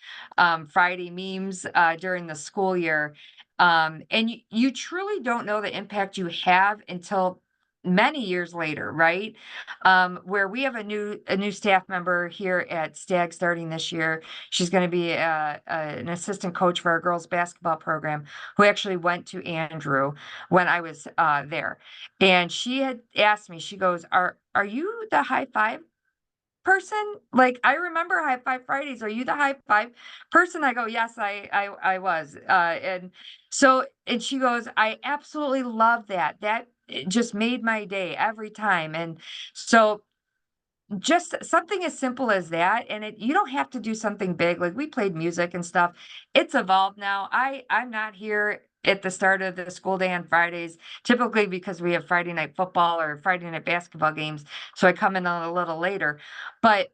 Friday memes during the school year. And you truly don't know the impact you have until many years later, right? Where we have a new staff member here at Stag starting this year. She's going to be an assistant coach for our girls basketball program, who actually went to Andrew when I was there. And she had asked me, she goes, are you the high five person? Like, I remember High Five Fridays. Are you the high five person? I go, yes, I was. And she goes, I absolutely love that. That it just made my day every time. And so just something as simple as that, and you don't have to do something big. Like, we played music and stuff. It's evolved now. I'm not here at the start of the school day on Fridays, typically because we have Friday night football or Friday night basketball games. So I come in a little later. But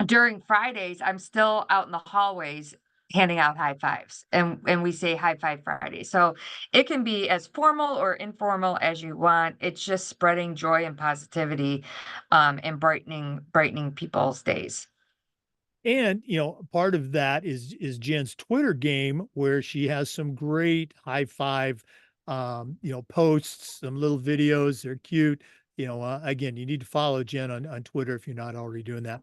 during Fridays, I'm still out in the hallways handing out high fives, and we say High Five Friday. So it can be as formal or informal as you want. It's just spreading joy and positivity, and brightening people's days. And, part of that is Jen's Twitter game where she has some great high five, posts, some little videos. They're cute. Again, you need to follow Jen on Twitter if you're not already doing that.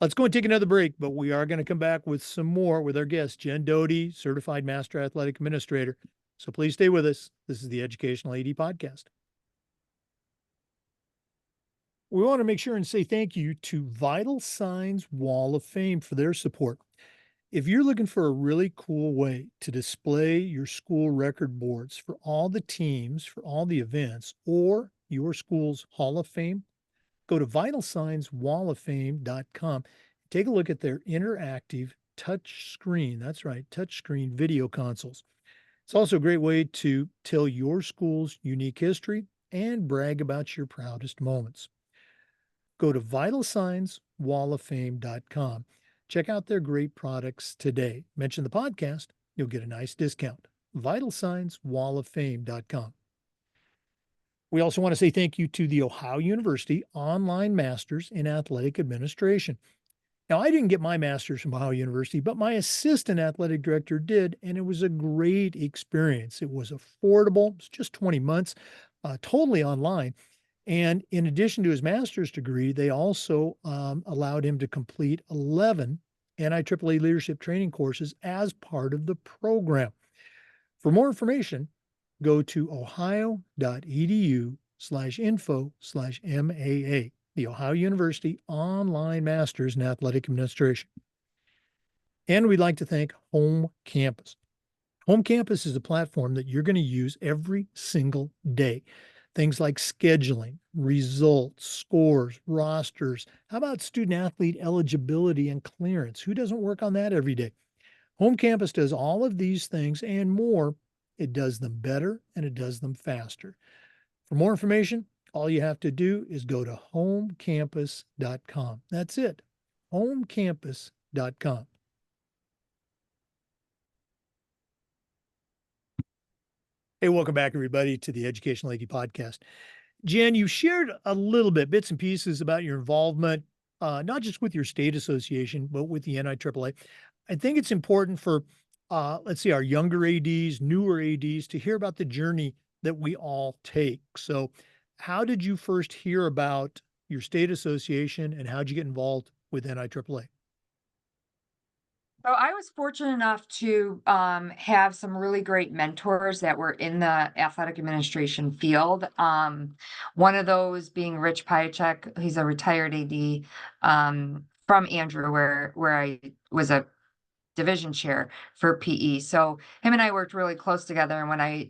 Let's go and take another break, but we are going to come back with some more with our guest, Jen Doede, Certified Master Athletic Administrator. So please stay with us. This is the Educational AD Podcast. We want to make sure and say thank you to Vital Signs Wall of Fame for their support. If you're looking for a really cool way to display your school record boards for all the teams, for all the events, or your school's Hall of Fame, go to vitalsignswalloffame.com. Take a look at their interactive touch screen. That's right, touch screen video consoles. It's also a great way to tell your school's unique history and brag about your proudest moments. Go to vitalsignswalloffame.com. Check out their great products today. Mention the podcast, you'll get a nice discount. vitalsignswalloffame.com. We also want to say thank you to the Ohio University Online Masters in Athletic Administration. Now, I didn't get my master's from Ohio University, but my assistant athletic director did, and it was a great experience. It was affordable. It's just 20 months, totally online. And in addition to his master's degree, they also allowed him to complete 11 NIAAA leadership training courses as part of the program. For more information, go to ohio.edu/info/MAA, the Ohio University Online Masters in Athletic Administration. And we'd like to thank Home Campus. Home Campus is a platform that you're going to use every single day. Things like scheduling, results, scores, rosters. How about student athlete eligibility and clearance? Who doesn't work on that every day? Home Campus does all of these things and more. It does them better and it does them faster. For more information, all you have to do is go to homecampus.com. That's it, homecampus.com. Hey, welcome back, everybody, to the Educational AD Podcast. Jen, you shared a little bit, bits and pieces about your involvement, not just with your state association, but with the NIAAA. I think it's important for, let's see, our younger ADs, newer ADs, to hear about the journey that we all take. So how did you first hear about your state association and how'd you get involved with NIAAA? So I was fortunate enough to have some really great mentors that were in the athletic administration field. One of those being Rich Piacek. He's a retired AD from Andrew, where I was a division chair for PE. So him and I worked really close together. And when I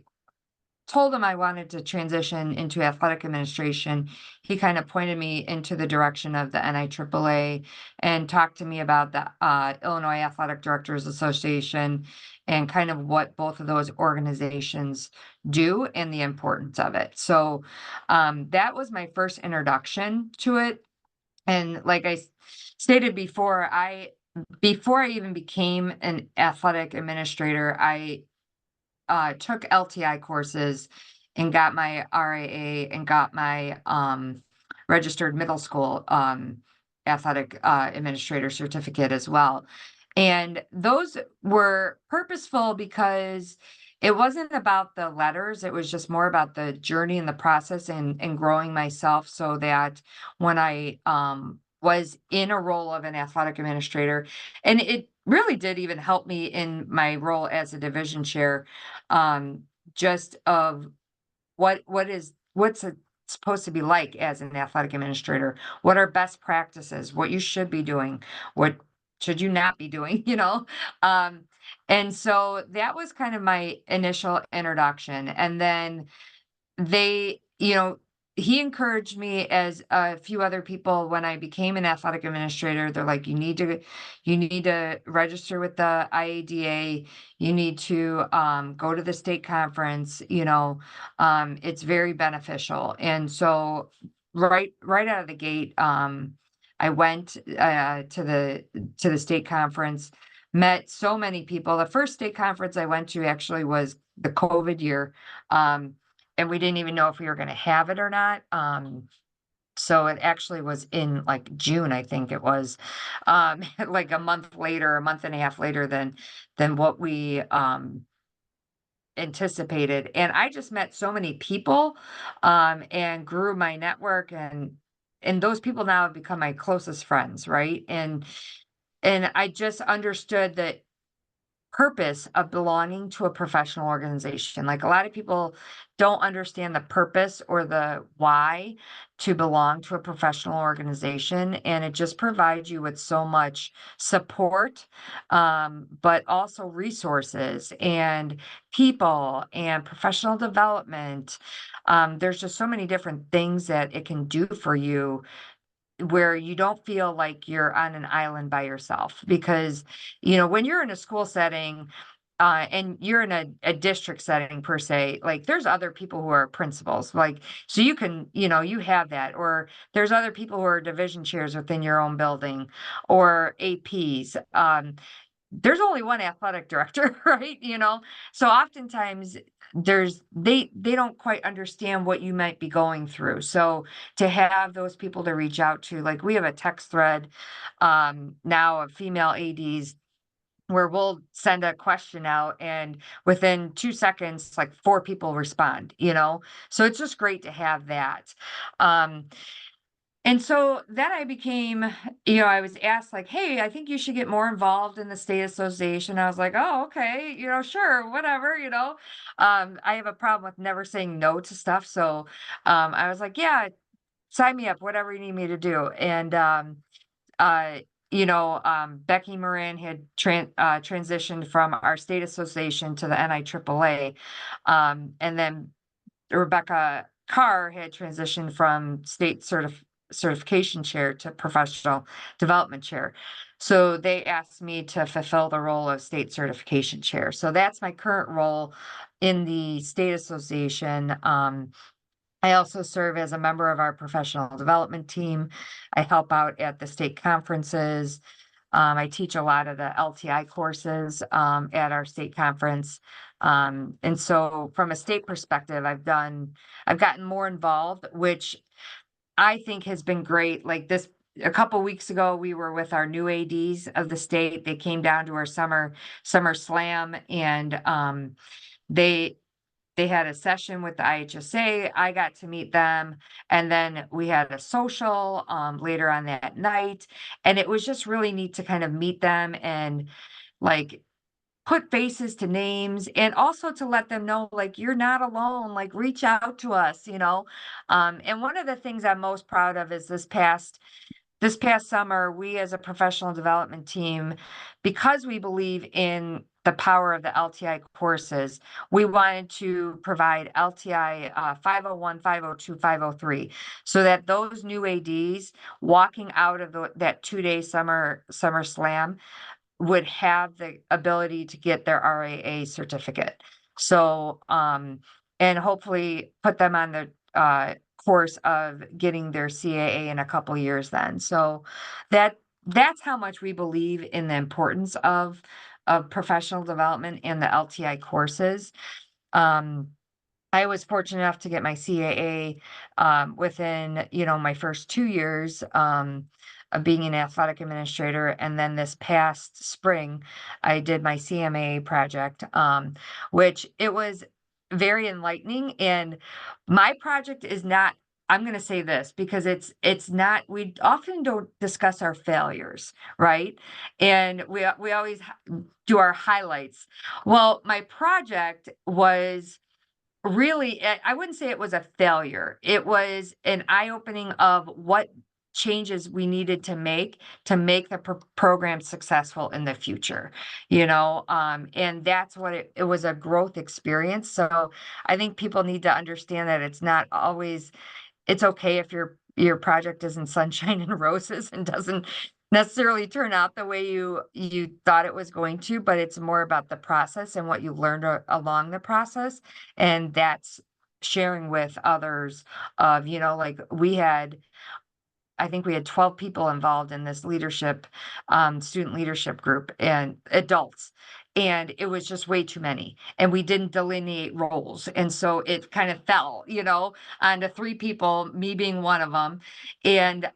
told him I wanted to transition into athletic administration, he kind of pointed me into the direction of the NIAAA and talked to me about the Illinois Athletic Directors Association and kind of what both of those organizations do and the importance of it. So that was my first introduction to it. And like stated before, before I even became an athletic administrator, I took LTI courses and got my RAA and got my registered middle school athletic administrator certificate as well. And those were purposeful because it wasn't about the letters, it was just more about the journey and the process and growing myself so that when I was in a role of an athletic administrator, and it really did even help me in my role as a division chair, um, just of what's it supposed to be like as an athletic administrator? What are best practices? What you should be doing? What should you not be doing? Um, and so that was kind of my initial introduction, and then they, he encouraged me as a few other people when I became an athletic administrator. They're like, you need to register with the IADA. You need to go to the state conference. It's very beneficial. And so right out of the gate, I went to the state conference, met so many people. The first state conference I went to actually was the COVID year. And we didn't even know if we were gonna have it or not. So it actually was in, like, June, I think it was, like, a month later, a month and a half later than what we, anticipated, and I just met so many people, and grew my network, and those people now have become my closest friends, right? And I just understood that purpose of belonging to a professional organization. Like, a lot of people don't understand the purpose or the why to belong to a professional organization. And it just provides you with so much support, but also resources and people and professional development. There's just so many different things that it can do for you where you don't feel like you're on an island by yourself because when you're in a school setting and you're in a district setting per se, like there's other people who are principals, like so you can you have that, or there's other people who are division chairs within your own building or APs. There's only one athletic director, right? So oftentimes they don't quite understand what you might be going through. So to have those people to reach out to, like we have a text thread now of female ADs where we'll send a question out and within 2 seconds, like four people respond. So it's just great to have that. Um, and so then I became, I was asked like, "Hey, I think you should get more involved in the state association." I was like, "Oh, okay, sure, whatever." I have a problem with never saying no to stuff. So I was like, "Yeah, sign me up, whatever you need me to do." And uh, Becky Moran had transitioned from our state association to the NIAAA. And then Rebecca Carr had transitioned from state certification chair to professional development chair. So they asked me to fulfill the role of state certification chair. So that's my current role in the state association. I also serve as a member of our professional development team. I help out at the state conferences. I teach a lot of the LTI courses at our state conference. And so from a state perspective, I've gotten more involved, which I think has been great. Like a couple weeks ago, we were with our new ADs of the state. They came down to our summer slam, and they they had a session with the IHSA. I got to meet them. And then we had a social later on that night. And it was just really neat to kind of meet them and like put faces to names and also to let them know, like, you're not alone, like, reach out to us. And one of the things I'm most proud of is this past summer, we as a professional development team, because we believe in the power of the LTI courses, we wanted to provide LTI 501, 502, 503, so that those new ADs walking out of that 2-day summer slam would have the ability to get their RAA certificate. So, and hopefully put them on the course of getting their CAA in a couple years then. So that's how much we believe in the importance of professional development and the LTI courses. Um, I was fortunate enough to get my CAA within, my first 2 years of being an athletic administrator. And then this past spring, I did my CMAA project, which it was very enlightening. And my project is not, I'm going to say this because it's not, we often don't discuss our failures, right? And we always do our highlights. Well, my project was really, I wouldn't say it was a failure. It was an eye-opening of what changes we needed to make the program successful in the future, and that's what it was, a growth experience. So I think people need to understand that it's not always, it's okay if your project isn't sunshine and roses and doesn't necessarily turn out the way you thought it was going to, but it's more about the process and what you learned along the process, and that's sharing with others of, like I think we had 12 people involved in this student leadership group and adults. And it was just way too many. And we didn't delineate roles. And so it kind of fell, onto 3 people, me being one of them. And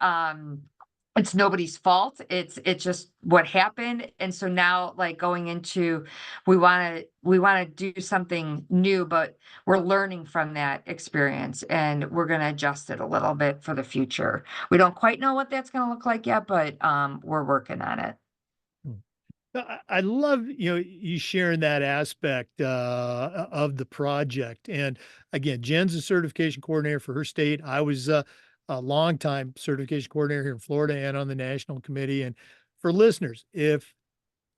it's nobody's fault. It's just what happened. And so now, like, going into, we want to do something new, but we're learning from that experience and we're going to adjust it a little bit for the future. We don't quite know what that's going to look like yet, but we're working on it. I love, you sharing that aspect of the project. And again, Jen's a certification coordinator for her state. I was a longtime certification coordinator here in Florida and on the national committee. And for listeners, if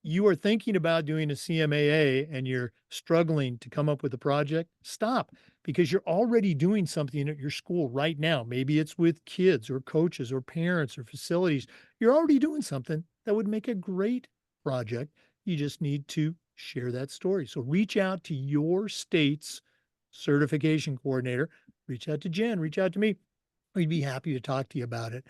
you are thinking about doing a CMAA and you're struggling to come up with a project, stop, because you're already doing something at your school right now. Maybe it's with kids or coaches or parents or facilities. You're already doing something that would make a great project. You just need to share that story. So reach out to your state's certification coordinator, reach out to Jen, reach out to me. We'd be happy to talk to you about it.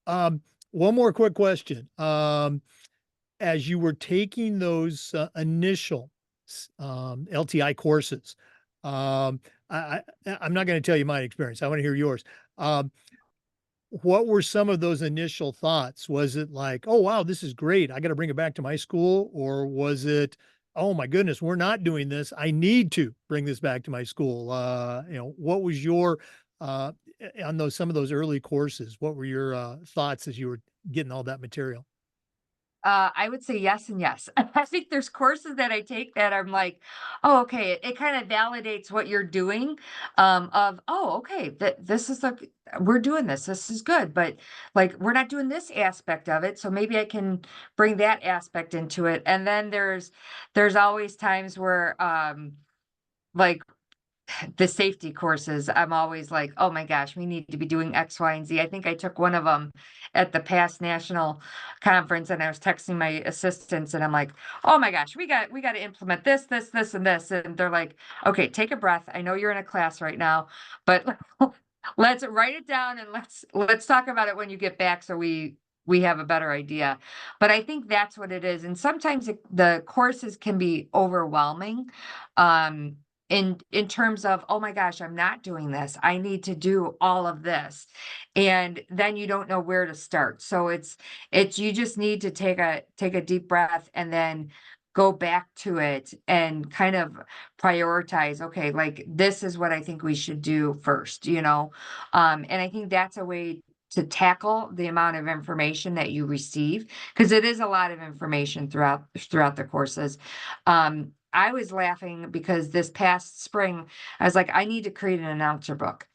Um, One more quick question. As you were taking those initial LTI courses, I'm not going to tell you my experience. I want to hear yours. Um, what were some of those initial thoughts? Was it like, oh, wow, this is great, I got to bring it back to my school? Or was it, oh my goodness, we're not doing this, I need to bring this back to my school? What was your, on some of those early courses, what were your thoughts as you were getting all that material? I would say yes and yes. I think there's courses that I take that I'm like, oh, okay, it kind of validates what you're doing. Oh, okay, this is we're doing this. This is good, but like we're not doing this aspect of it, so maybe I can bring that aspect into it. And then there's always times where like the safety courses, I'm always like, oh my gosh, we need to be doing X, Y, and Z. I think I took one of them at the past national conference, and I was texting my assistants and I'm like, oh my gosh, we got to implement this, and this. And they're like, okay, take a breath. I know you're in a class right now, but let's write it down and let's talk about it when you get back so we have a better idea. But I think that's what it is. And sometimes the courses can be overwhelming. In terms of, oh my gosh, I'm not doing this, I need to do all of this, and then you don't know where to start. So it's you just need to take a deep breath and then go back to it and kind of prioritize, okay, like this is what I think we should do first, and I think that's a way to tackle the amount of information that you receive, because it is a lot of information throughout the courses. I was laughing because this past spring, I was like, I need to create an announcer book.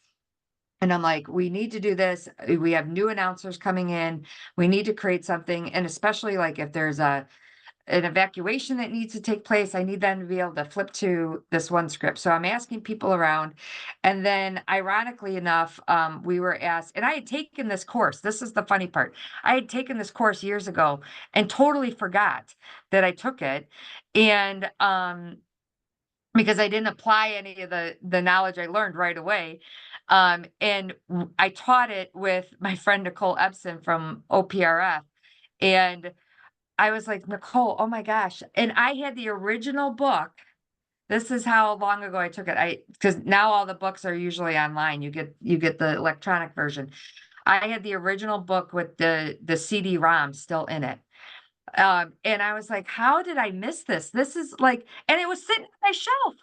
And I'm like, we need to do this. We have new announcers coming in. We need to create something. And especially like if there's an evacuation that needs to take place, I need them to be able to flip to this one script. So I'm asking people around. And then ironically enough, we were asked, and I had taken this course. This is the funny part. I had taken this course years ago and totally forgot that I took it. And because I didn't apply any of the knowledge I learned right away. I taught it with my friend Nicole Ebsen from OPRF. And I was like, Nicole, oh my gosh. And I had the original book. This is how long ago I took it. Because now all the books are usually online. You get the electronic version. I had the original book with the CD-ROM still in it. And I was like, how did I miss this? This is like, and it was sitting on my shelf.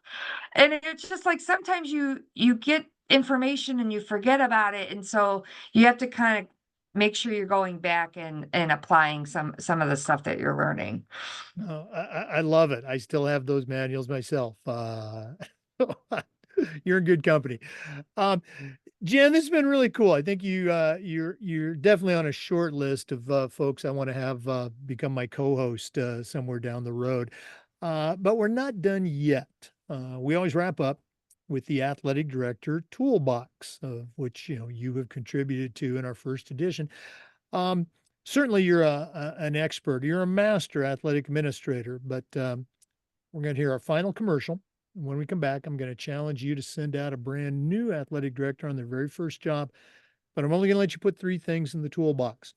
And it's just like sometimes you get information and you forget about it. And so you have to kind of make sure you're going back and applying some of the stuff that you're learning. No, I love it. I still have those manuals myself. You're in good company. Um, Jen, this has been really cool. I think you're definitely on a short list of folks I want to have become my co-host somewhere down the road. But we're not done yet. We always wrap up with the athletic director toolbox, which you have contributed to in our first edition. Um, Certainly, you're an expert. You're a master athletic administrator. But we're going to hear our final commercial. When we come back, I'm going to challenge you to send out a brand new athletic director on their very first job. But I'm only going to let you put 3 things in the toolbox.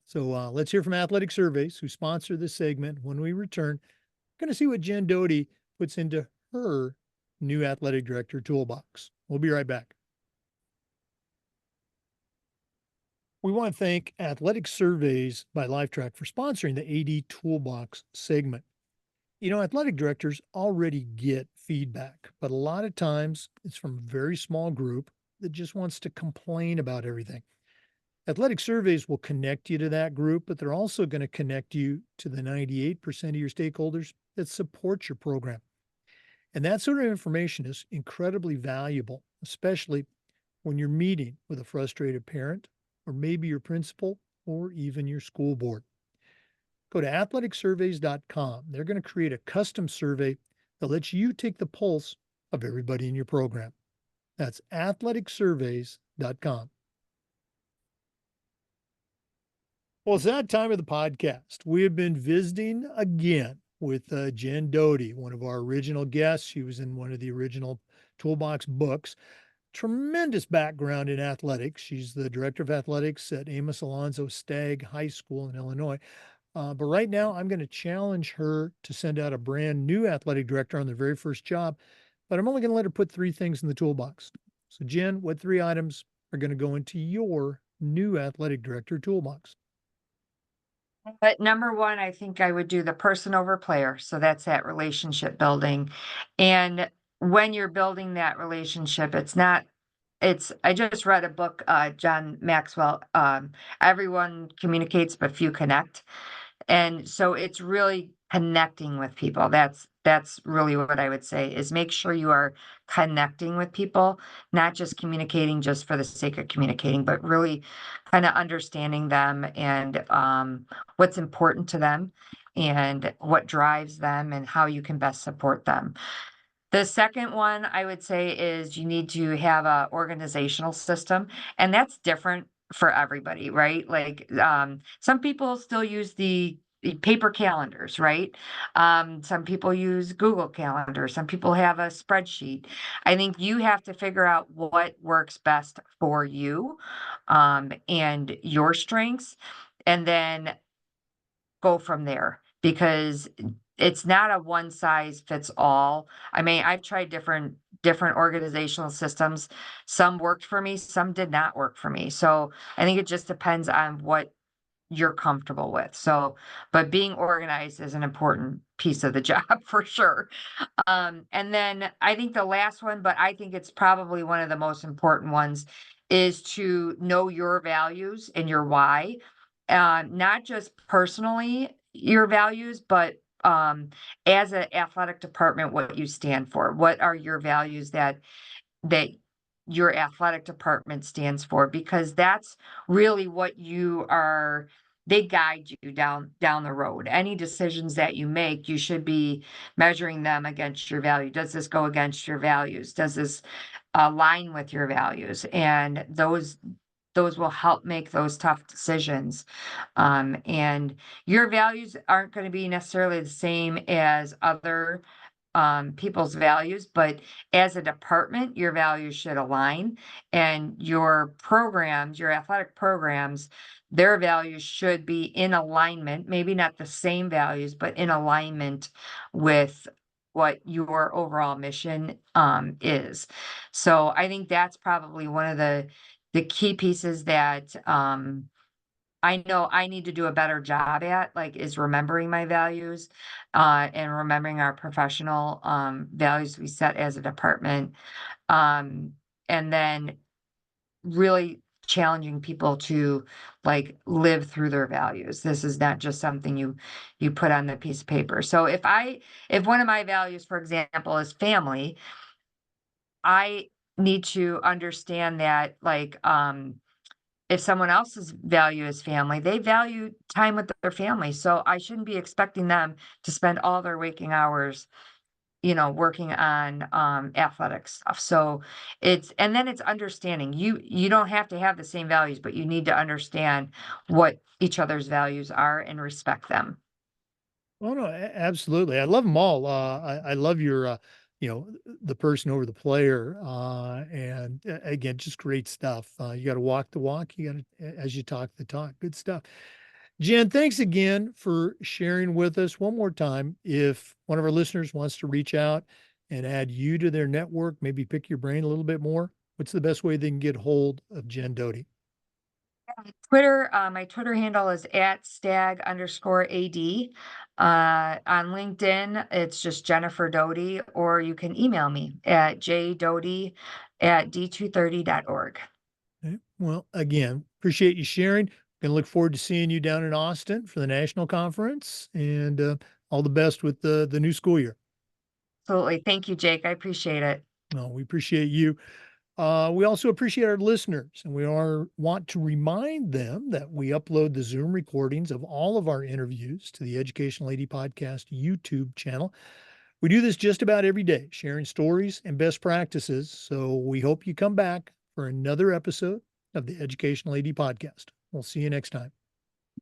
So let's hear from Athletic Surveys, who sponsor this segment. When we return, we're going to see what Jen Doede puts into her new athletic director toolbox. We'll be right back. We want to thank Athletic Surveys by Lifetrack for sponsoring the AD Toolbox segment. Athletic directors already get feedback, but a lot of times it's from a very small group that just wants to complain about everything. Athletic Surveys will connect you to that group, but they're also going to connect you to the 98% of your stakeholders that support your program. And that sort of information is incredibly valuable, especially when you're meeting with a frustrated parent, or maybe your principal, or even your school board. Go to athleticsurveys.com. They're going to create a custom survey that lets you take the pulse of everybody in your program. That's athleticsurveys.com. Well, it's that time of the podcast. We have been visiting again with Jen Doede, one of our original guests. She was in one of the original Toolbox books. Tremendous background in athletics. She's the director of athletics at Amos Alonzo Stagg High School in Illinois. But right now, I'm going to challenge her to send out a brand new athletic director on their very first job. But I'm only going to let her put 3 things in the toolbox. So, Jen, what 3 items are going to go into your new athletic director toolbox? But number one, I think I would do the person over player. So that's that relationship building. And when you're building that relationship, I just read a book, John Maxwell, Everyone Communicates, but Few Connect. And so it's really connecting with people. That's really what I would say is make sure you are connecting with people, not just communicating just for the sake of communicating, but really kind of understanding them and what's important to them and what drives them and how you can best support them. The second one I would say is you need to have a organizational system, and that's different for everybody, right? Like, some people still use the paper calendars, right? Some people use Google Calendar, some people have a spreadsheet. I think you have to figure out what works best for you, and your strengths, and then go from there because it's not a one size fits all. I mean, I've tried different organizational systems. Some worked for me, some did not work for me. So I think it just depends on what you're comfortable with. So, but being organized is an important piece of the job for sure. And then I think the last one, but I think it's probably one of the most important ones, is to know your values and your why. Not just personally your values, but as an athletic department, what you stand for. What are your values that your athletic department stands for? Because that's really what you are they guide you down the road. Any decisions that you make, you should be measuring them against your value. Does this go against your values? Does this align with your values? And those will help make those tough decisions. And your values aren't going to be necessarily the same as other people's values, but as a department, your values should align, and your programs, your athletic programs, their values should be in alignment, maybe not the same values, but in alignment with what your overall mission is. So I think that's probably one of the key pieces that I know I need to do a better job at, like, is remembering my values, and remembering our professional, values we set as a department. Um, and then really challenging people to, like, live through their values. This is not just something you put on the piece of paper. So if one of my values, for example, is family, I need to understand that, like, if someone else's value is family, they value time with their family. So I shouldn't be expecting them to spend all their waking hours, working on athletic stuff. So and then it's understanding. You don't have to have the same values, but you need to understand what each other's values are and respect them. Oh no, absolutely. I love them all. I love your, the person over the player. And again, just great stuff. You got to walk the walk. You got to, as you talk the talk. Good stuff. Jen, thanks again for sharing with us one more time. If one of our listeners wants to reach out and add you to their network, maybe pick your brain a little bit more, what's the best way they can get hold of Jen Doede? Twitter, my Twitter handle is at stag_AD. On LinkedIn, it's just Jennifer Doty, or you can email me at jdoty@d230.org. Okay. Well, again, appreciate you sharing. Gonna look forward to seeing you down in Austin for the national conference, and all the best with the new school year. Absolutely. Thank you, Jake. I appreciate it. Well, we appreciate you. We also appreciate our listeners, and want to remind them that we upload the Zoom recordings of all of our interviews to the Educational Lady Podcast YouTube channel. We do this just about every day, sharing stories and best practices. So we hope you come back for another episode of the Educational Lady Podcast. We'll see you next time.